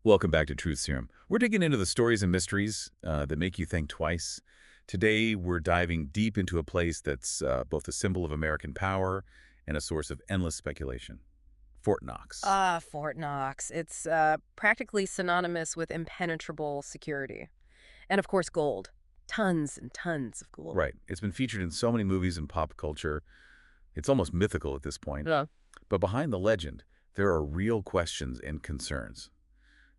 Welcome back to Truth Serum. We're digging into the stories and mysteries that make you think twice. Today, we're diving deep into a place that's both a symbol of American power and a source of endless speculation. Fort Knox. Fort Knox. It's practically synonymous with impenetrable security. And of course, gold. Tons and tons of gold. Right. It's been featured in so many movies and pop culture. It's almost mythical at this point. Yeah. But behind the legend, there are real questions and concerns,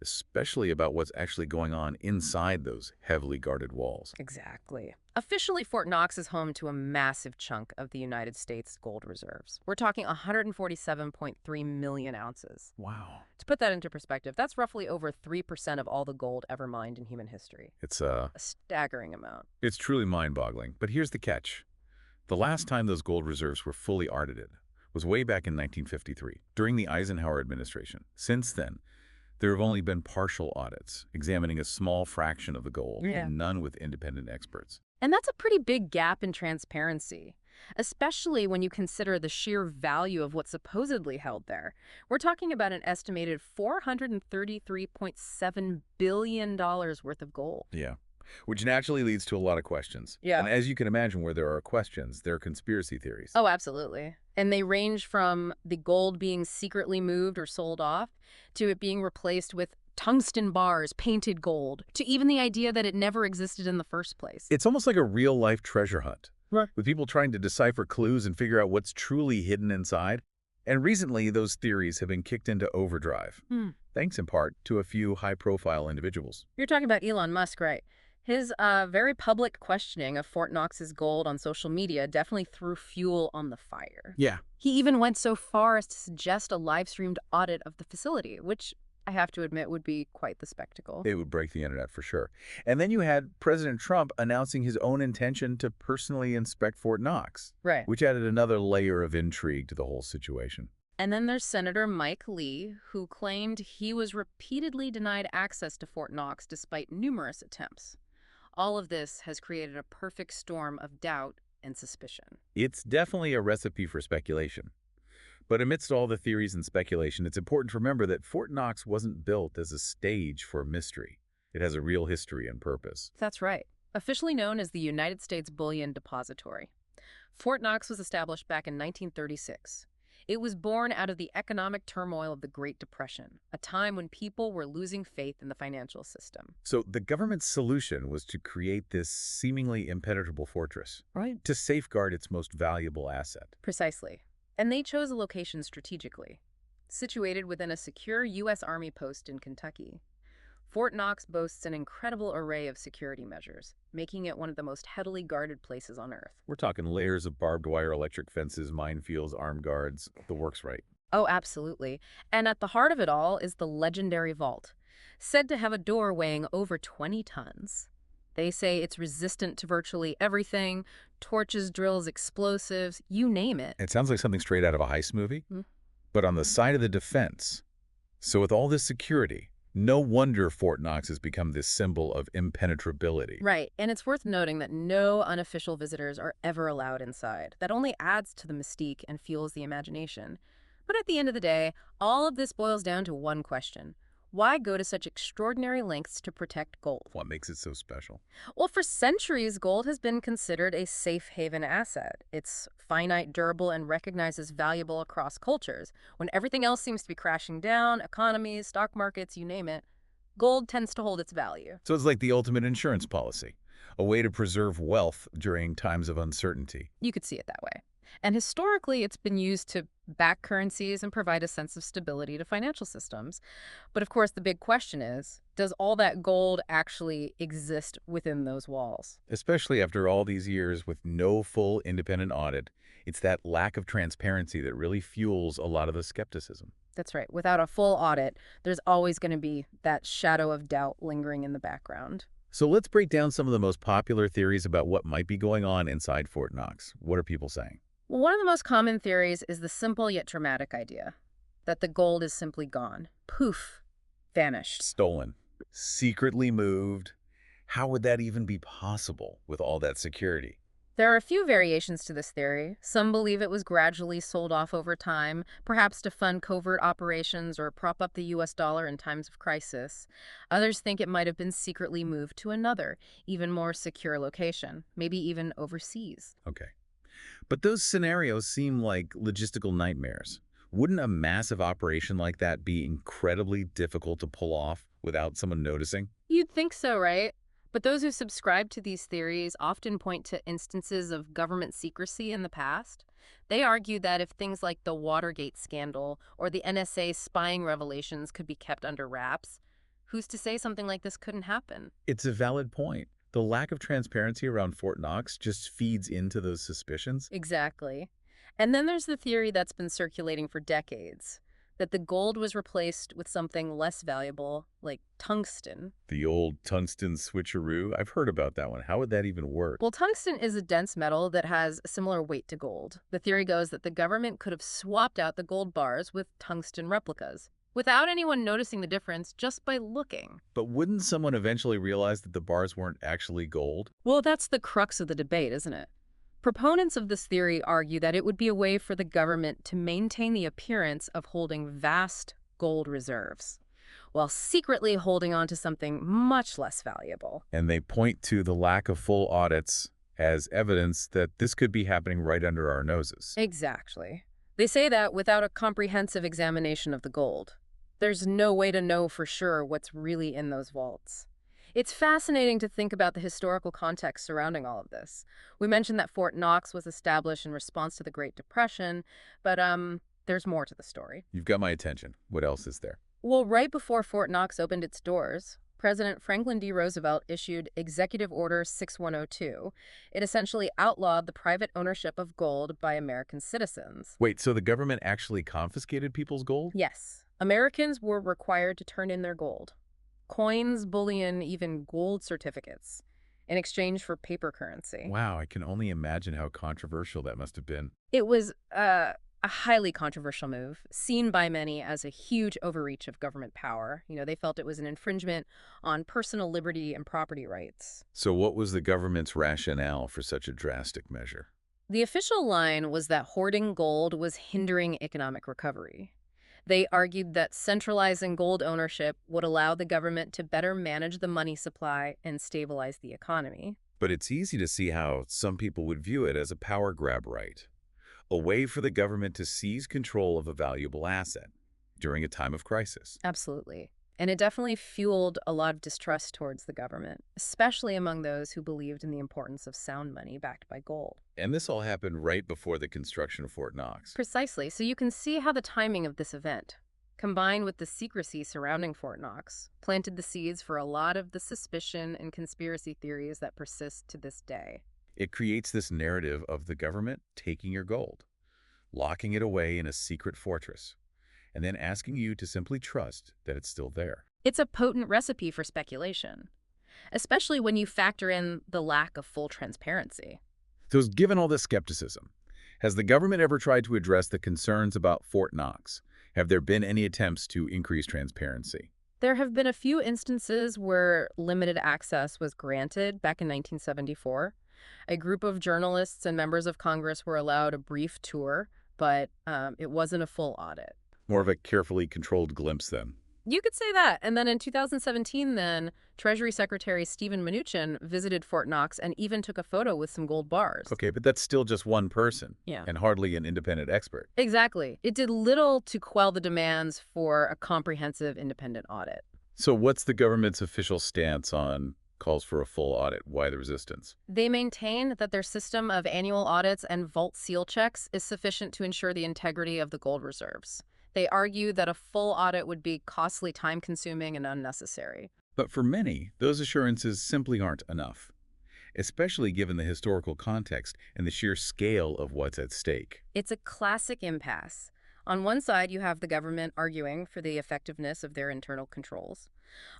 especially about what's actually going on inside those heavily guarded walls. Exactly. Officially, Fort Knox is home to a massive chunk of the United States gold reserves. We're talking 147.3 million ounces. Wow. To put that into perspective, that's roughly over 3% of all the gold ever mined in human history. It's A staggering amount. it's truly mind-boggling. But here's the catch. The last time those gold reserves were fully audited was way back in 1953, during the Eisenhower administration. Since then, there have only been partial audits, examining a small fraction of the gold, Yeah. and none with independent experts. And that's a pretty big gap in transparency, especially when you consider the sheer value of what's supposedly held there. We're talking about an estimated $433.7 billion worth of gold. Yeah. Which naturally leads to a lot of questions. Yeah. And as you can imagine, where there are questions, there are conspiracy theories. Oh, absolutely. And they range from the gold being secretly moved or sold off to it being replaced with tungsten bars, painted gold, to even the idea that it never existed in the first place. It's almost like a real-life treasure hunt, Right. with people trying to decipher clues and figure out what's truly hidden inside. And recently, those theories have been kicked into overdrive, thanks in part to a few high-profile individuals. You're talking about Elon Musk, right? His very public questioning of Fort Knox's gold on social media definitely threw fuel on the fire. Yeah. He even went so far as to suggest a live-streamed audit of the facility, which I have to admit would be quite the spectacle. It would break the internet for sure. And then you had President Trump announcing his own intention to personally inspect Fort Knox, Right. which added another layer of intrigue to the whole situation. And then there's Senator Mike Lee, who claimed he was repeatedly denied access to Fort Knox despite numerous attempts. All of this has created a perfect storm of doubt and suspicion. It's definitely a recipe for speculation. But amidst all the theories and speculation, it's important to remember that Fort Knox wasn't built as a stage for mystery. It has a real history and purpose. That's right. Officially known as the United States Bullion Depository, Fort Knox was established back in 1936. It was born out of the economic turmoil of the Great Depression, a time when people were losing faith in the financial system. So the government's solution was to create this seemingly impenetrable fortress, Right. to safeguard its most valuable asset. Precisely. And they chose a location strategically, situated within a secure U.S. Army post in Kentucky. Fort Knox boasts an incredible array of security measures, making it one of the most heavily guarded places on Earth. We're talking layers of barbed wire, electric fences, minefields, armed guards, the works right. Oh, absolutely. And at the heart of it all is the legendary vault, said to have a door weighing over 20 tons. They say it's resistant to virtually everything: torches, drills, explosives, you name it. It sounds like something straight out of a heist movie. Hmm. But on the side of the defense, so with all this security, no wonder Fort Knox has become this symbol of impenetrability. Right, and it's worth noting that no unofficial visitors are ever allowed inside. That only adds to the mystique and fuels the imagination. But at the end of the day, all of this boils down to one question. Why go to such extraordinary lengths to protect gold? What makes it so special? Well, for centuries, gold has been considered a safe haven asset. It's finite, durable, and recognized as valuable across cultures. When everything else seems to be crashing down, economies, stock markets, you name it, gold tends to hold its value. So it's like the ultimate insurance policy, a way to preserve wealth during times of uncertainty. You could see it that way. And historically, it's been used to back currencies and provide a sense of stability to financial systems. But of course, the big question is, does all that gold actually exist within those walls? Especially after all these years with no full independent audit, it's that lack of transparency that really fuels a lot of the skepticism. That's right. Without a full audit, there's always going to be that shadow of doubt lingering in the background. So let's break down some of the most popular theories about what might be going on inside Fort Knox. What are people saying? Well, one of the most common theories is the simple yet dramatic idea that the gold is simply gone. Poof, vanished. Stolen. Secretly moved. How would that even be possible with all that security? There are a few variations to this theory. Some believe it was gradually sold off over time, perhaps to fund covert operations or prop up the US dollar in times of crisis. Others think it might have been secretly moved to another, even more secure location, maybe even overseas. Okay. But those scenarios seem like logistical nightmares. Wouldn't a massive operation like that be incredibly difficult to pull off without someone noticing? You'd think so, right? But those who subscribe to these theories often point to instances of government secrecy in the past. They argue that if things like the Watergate scandal or the NSA spying revelations could be kept under wraps, who's to say something like this couldn't happen? It's a valid point. The lack of transparency around Fort Knox just feeds into those suspicions. Exactly. And then there's the theory that's been circulating for decades that the gold was replaced with something less valuable, like tungsten. The old tungsten switcheroo, I've heard about that one. How would that even work? Well, tungsten is a dense metal that has a similar weight to gold. The theory goes that the government could have swapped out the gold bars with tungsten replicas without anyone noticing the difference just by looking. But wouldn't someone eventually realize that the bars weren't actually gold? Well, that's the crux of the debate, isn't it? Proponents of this theory argue that it would be a way for the government to maintain the appearance of holding vast gold reserves, while secretly holding on to something much less valuable. And they point to the lack of full audits as evidence that this could be happening right under our noses. Exactly. They say that without a comprehensive examination of the gold, there's no way to know for sure what's really in those vaults. It's fascinating to think about the historical context surrounding all of this. We mentioned that Fort Knox was established in response to the Great Depression, but there's more to the story. You've got my attention. What else is there? Well, right before Fort Knox opened its doors, President Franklin D. Roosevelt issued Executive Order 6102. It essentially outlawed the private ownership of gold by American citizens. Wait, so the government actually confiscated people's gold? Yes, Americans were required to turn in their gold. Coins, bullion, even gold certificates, in exchange for paper currency. Wow, I can only imagine how controversial that must have been. It was a highly controversial move, seen by many as a huge overreach of government power. They felt it was an infringement on personal liberty and property rights. So what was the government's rationale for such a drastic measure? The official line was that hoarding gold was hindering economic recovery. They argued that centralizing gold ownership would allow the government to better manage the money supply and stabilize the economy. But it's easy to see how some people would view it as a power grab right, a way for the government to seize control of a valuable asset during a time of crisis. Absolutely. And it definitely fueled a lot of distrust towards the government, especially among those who believed in the importance of sound money backed by gold. And this all happened right before the construction of Fort Knox. Precisely. So you can see how the timing of this event, combined with the secrecy surrounding Fort Knox, planted the seeds for a lot of the suspicion and conspiracy theories that persist to this day. It creates this narrative of the government taking your gold, locking it away in a secret fortress, and then asking you to simply trust that it's still there. It's a potent recipe for speculation, especially when you factor in the lack of full transparency. So given all this skepticism, has the government ever tried to address the concerns about Fort Knox? Have there been any attempts to increase transparency? There have been a few instances where limited access was granted back in 1974. A group of journalists and members of Congress were allowed a brief tour, but it wasn't a full audit. More of a carefully controlled glimpse then. You could say that. And then in 2017, Treasury Secretary Steven Mnuchin visited Fort Knox and even took a photo with some gold bars. Okay, but that's still just one person. Yeah. And hardly an independent expert. Exactly. It did little to quell the demands for a comprehensive independent audit. So what's the government's official stance on calls for a full audit? Why the resistance? They maintain that their system of annual audits and vault seal checks is sufficient to ensure the integrity of the gold reserves. They argue that a full audit would be costly, time-consuming, and unnecessary. But for many, those assurances simply aren't enough, especially given the historical context and the sheer scale of what's at stake. It's a classic impasse. On one side, you have the government arguing for the effectiveness of their internal controls.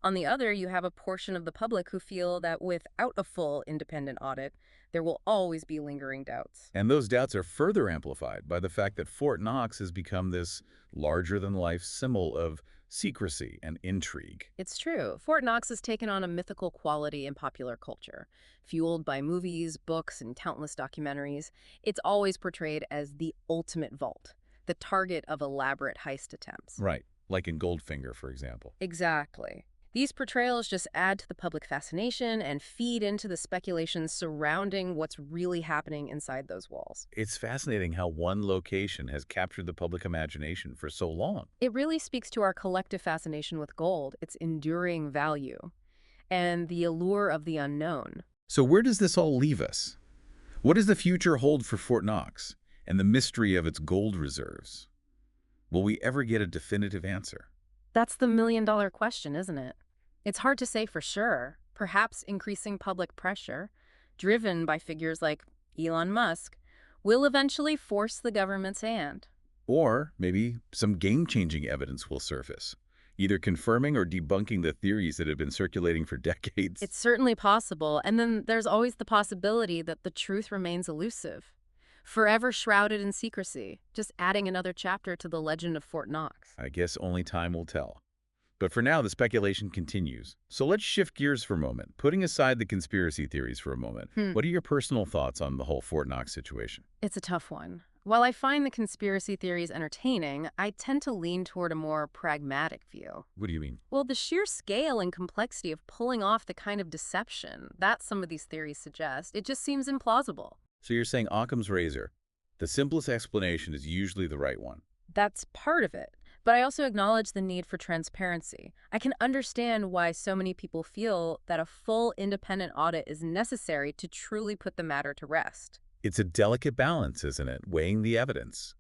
On the other, you have a portion of the public who feel that without a full independent audit, there will always be lingering doubts. And those doubts are further amplified by the fact that Fort Knox has become this larger-than-life symbol of secrecy and intrigue. It's true. Fort Knox has taken on a mythical quality in popular culture. Fueled by movies, books, and countless documentaries, it's always portrayed as the ultimate vault, the target of elaborate heist attempts. Right, like in Goldfinger, for example. Exactly. These portrayals just add to the public fascination and feed into the speculation surrounding what's really happening inside those walls. It's fascinating how one location has captured the public imagination for so long. It really speaks to our collective fascination with gold, its enduring value, and the allure of the unknown. So where does this all leave us? What does the future hold for Fort Knox and the mystery of its gold reserves? Will we ever get a definitive answer? That's the million-dollar question, isn't it? It's hard to say for sure. Perhaps increasing public pressure, driven by figures like Elon Musk, will eventually force the government's hand. Or maybe some game-changing evidence will surface, either confirming or debunking the theories that have been circulating for decades. It's certainly possible, and then there's always the possibility that the truth remains elusive, forever shrouded in secrecy, just adding another chapter to the legend of Fort Knox. I guess only time will tell. But for now, the speculation continues. So let's shift gears for a moment, putting aside the conspiracy theories for a moment. What are your personal thoughts on the whole Fort Knox situation? It's a tough one. While I find the conspiracy theories entertaining, I tend to lean toward a more pragmatic view. What do you mean? Well, the sheer scale and complexity of pulling off the kind of deception that some of these theories suggest, it just seems implausible. So you're saying Occam's razor. The simplest explanation is usually the right one. That's part of it. But I also acknowledge the need for transparency. I can understand why so many people feel that a full independent audit is necessary to truly put the matter to rest. It's a delicate balance, isn't it? Weighing the evidence,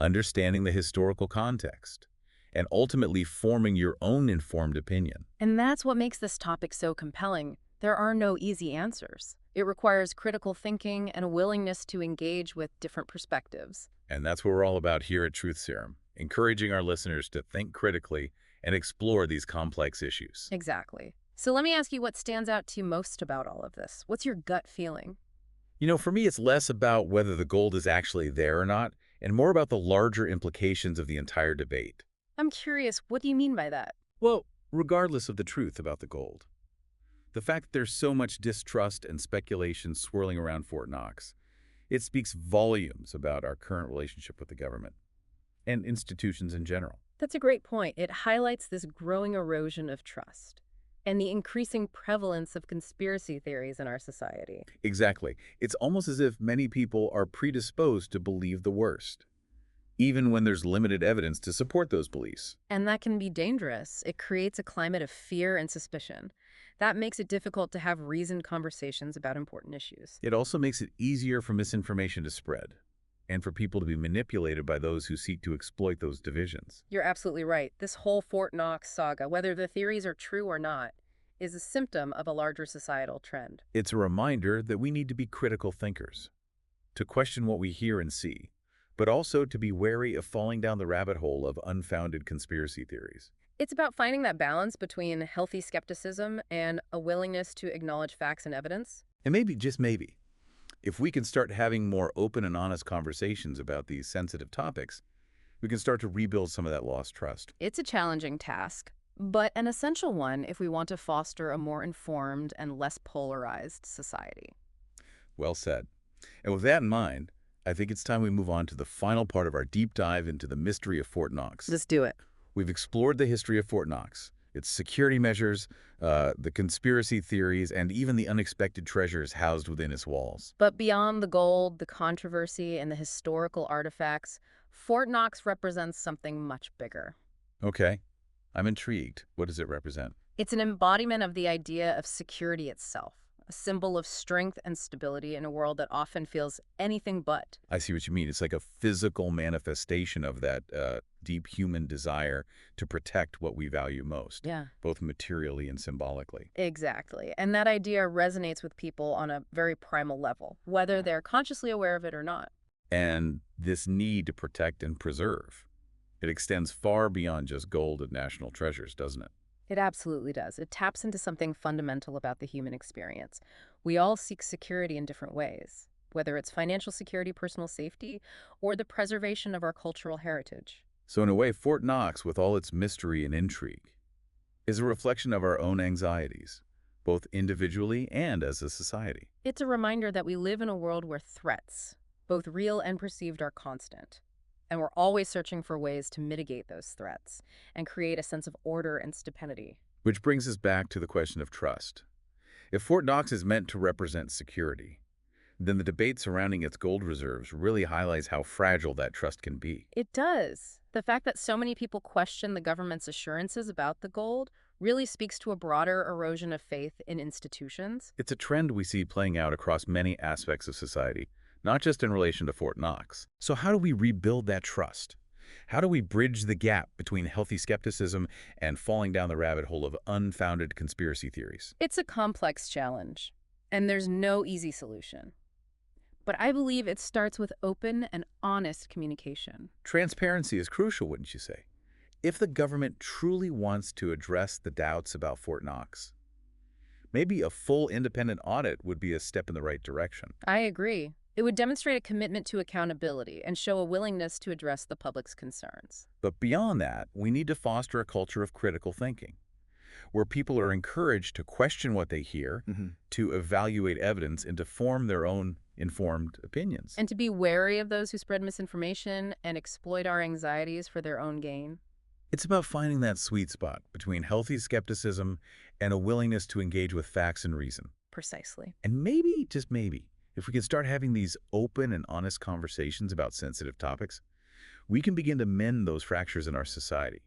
understanding the historical context, and ultimately forming your own informed opinion. And that's what makes this topic so compelling. There are no easy answers. It requires critical thinking and a willingness to engage with different perspectives. And that's what we're all about here at Truth Serum, encouraging our listeners to think critically and explore these complex issues. Exactly. So let me ask you what stands out to you most about all of this. What's your gut feeling? You know, for me, it's less about whether the gold is actually there or not, and more about the larger implications of the entire debate. I'm curious, what do you mean by that? Well, regardless of the truth about the gold, the fact that there's so much distrust and speculation swirling around Fort Knox, it speaks volumes about our current relationship with the government and institutions in general. That's a great point. It highlights this growing erosion of trust and the increasing prevalence of conspiracy theories in our society. Exactly. It's almost as if many people are predisposed to believe the worst, even when there's limited evidence to support those beliefs. And that can be dangerous. It creates a climate of fear and suspicion. That makes it difficult to have reasoned conversations about important issues. It also makes it easier for misinformation to spread and for people to be manipulated by those who seek to exploit those divisions. You're absolutely right. This whole Fort Knox saga, whether the theories are true or not, is a symptom of a larger societal trend. It's a reminder that we need to be critical thinkers, to question what we hear and see, but also to be wary of falling down the rabbit hole of unfounded conspiracy theories. It's about finding that balance between healthy skepticism and a willingness to acknowledge facts and evidence. And maybe, just maybe, if we can start having more open and honest conversations about these sensitive topics, we can start to rebuild some of that lost trust. It's a challenging task, but an essential one if we want to foster a more informed and less polarized society. Well said. And with that in mind, I think it's time we move on to the final part of our deep dive into the mystery of Fort Knox. Let's do it. We've explored the history of Fort Knox, its security measures, the conspiracy theories, and even the unexpected treasures housed within its walls. But beyond the gold, the controversy, and the historical artifacts, Fort Knox represents something much bigger. Okay, I'm intrigued. What does it represent? It's an embodiment of the idea of security itself, a symbol of strength and stability in a world that often feels anything but. I see what you mean. It's like a physical manifestation of that deep human desire to protect what we value most, Yeah. both materially and symbolically. Exactly. And that idea resonates with people on a very primal level, whether they're consciously aware of it or not. And this need to protect and preserve, it extends far beyond just gold and national treasures, doesn't it? It absolutely does. It taps into something fundamental about the human experience. We all seek security in different ways, whether it's financial security, personal safety, or the preservation of our cultural heritage. So in a way, Fort Knox, with all its mystery and intrigue, is a reflection of our own anxieties, both individually and as a society. It's a reminder that we live in a world where threats, both real and perceived, are constant. And we're always searching for ways to mitigate those threats and create a sense of order and stability. Which brings us back to the question of trust. If Fort Knox is meant to represent security, then the debate surrounding its gold reserves really highlights how fragile that trust can be. It does. The fact that so many people question the government's assurances about the gold really speaks to a broader erosion of faith in institutions. It's a trend we see playing out across many aspects of society, not just in relation to Fort Knox. So how do we rebuild that trust? How do we bridge the gap between healthy skepticism and falling down the rabbit hole of unfounded conspiracy theories? It's a complex challenge, and there's no easy solution. But I believe it starts with open and honest communication. Transparency is crucial, wouldn't you say? If the government truly wants to address the doubts about Fort Knox, maybe a full independent audit would be a step in the right direction. I agree. It would demonstrate a commitment to accountability and show a willingness to address the public's concerns. But beyond that, we need to foster a culture of critical thinking, where people are encouraged to question what they hear, to evaluate evidence, and to form their own informed opinions. And to be wary of those who spread misinformation and exploit our anxieties for their own gain. It's about finding that sweet spot between healthy skepticism and a willingness to engage with facts and reason. Precisely. And maybe, just maybe, if we could start having these open and honest conversations about sensitive topics, we can begin to mend those fractures in our society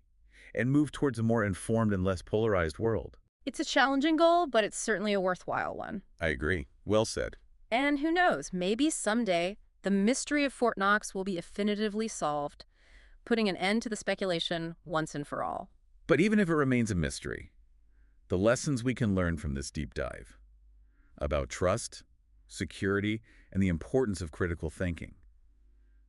and move towards a more informed and less polarized world. It's a challenging goal, but it's certainly a worthwhile one. I agree. Well said. And who knows, maybe someday the mystery of Fort Knox will be definitively solved, putting an end to the speculation once and for all. But even if it remains a mystery, the lessons we can learn from this deep dive about trust, security, and the importance of critical thinking,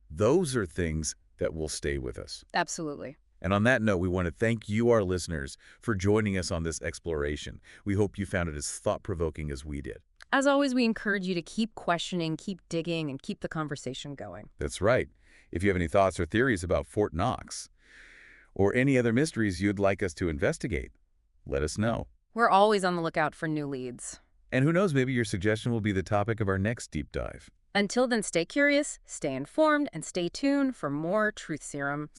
those are things that will stay with us. Absolutely. And on that note, we want to thank you, our listeners, for joining us on this exploration. We hope you found it as thought-provoking as we did. As always, we encourage you to keep questioning, keep digging, and keep the conversation going. That's right. If you have any thoughts or theories about Fort Knox or any other mysteries you'd like us to investigate, let us know. We're always on the lookout for new leads. And who knows, maybe your suggestion will be the topic of our next deep dive. Until then, stay curious, stay informed, and stay tuned for more Truth Serum.